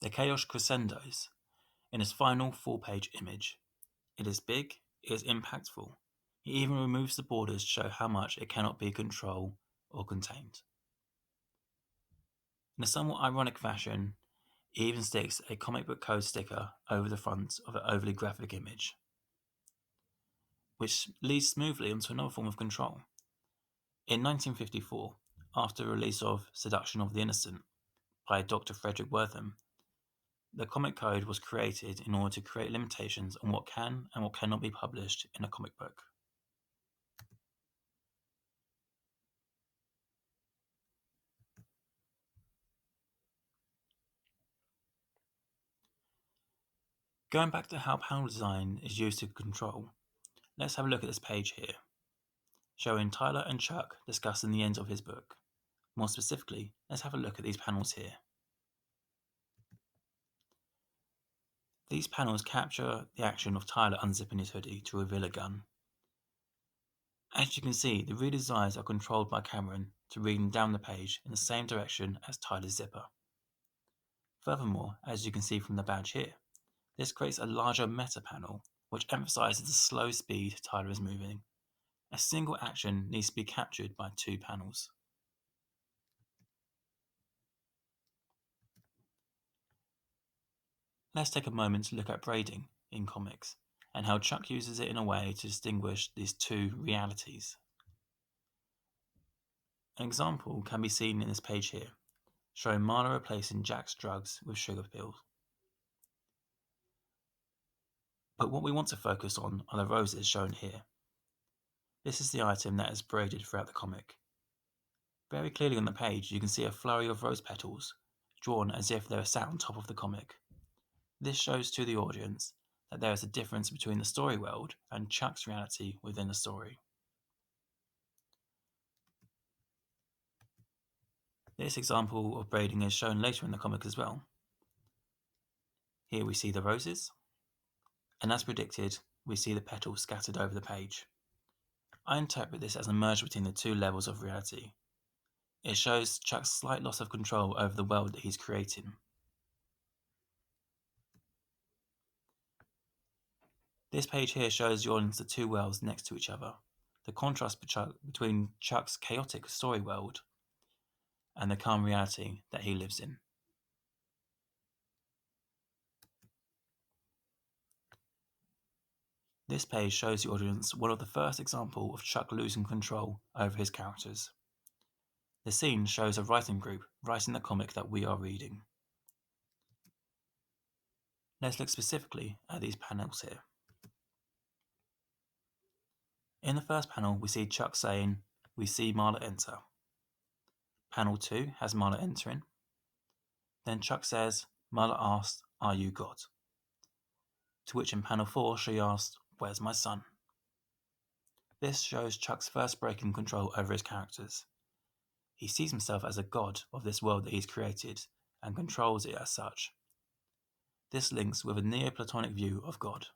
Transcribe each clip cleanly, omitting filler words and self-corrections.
The chaos crescendos in his final full-page image. It is big, it is impactful. He even removes the borders to show how much it cannot be controlled or contained. In a somewhat ironic fashion, he even sticks a comic book code sticker over the front of an overly graphic image, which leads smoothly onto another form of control. In 1954, after the release of Seduction of the Innocent by Dr. Frederick Wertham, the comic code was created in order to create limitations on what can and what cannot be published in a comic book. Going back to how panel design is used to control, let's have a look at this page here, showing Tyler and Chuck discussing the end of his book. More specifically, let's have a look at these panels here. These panels capture the action of Tyler unzipping his hoodie to reveal a gun. As you can see, the reader's eyes are controlled by Cameron to reading down the page in the same direction as Tyler's zipper. Furthermore, as you can see from the badge here, this creates a larger meta panel which emphasizes the slow speed Tyler is moving. A single action needs to be captured by two panels. Let's take a moment to look at braiding in comics and how Chuck uses it in a way to distinguish these two realities. An example can be seen in this page here, showing Marla replacing Jack's drugs with sugar pills. But what we want to focus on are the roses shown here. This is the item that is braided throughout the comic. Very clearly on the page you can see a flurry of rose petals, drawn as if they were sat on top of the comic. This shows to the audience that there is a difference between the story world and Chuck's reality within the story. This example of braiding is shown later in the comic as well. Here we see the roses, and as predicted, we see the petals scattered over the page. I interpret this as a merge between the two levels of reality. It shows Chuck's slight loss of control over the world that he's creating. This page here shows the audience the two worlds next to each other, the contrast between Chuck's chaotic story world and the calm reality that he lives in. This page shows the audience one of the first examples of Chuck losing control over his characters. The scene shows a writing group writing the comic that we are reading. Let's look specifically at these panels here. In the first panel, we see Chuck saying, "We see Marla enter." Panel 2 has Marla entering. Then Chuck says, Marla asks, "Are you God?" To which in panel 4 she asks, "Where's my son?" This shows Chuck's first break in control over his characters. He sees himself as a god of this world that he's created and controls it as such. This links with a Neoplatonic view of God.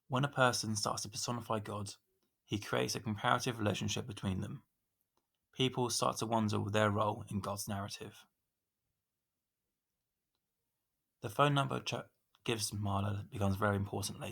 When a person starts to personify God, he creates a comparative relationship between them. People start to wonder their role in God's narrative. The phone number Chuck gives Marla becomes very important later.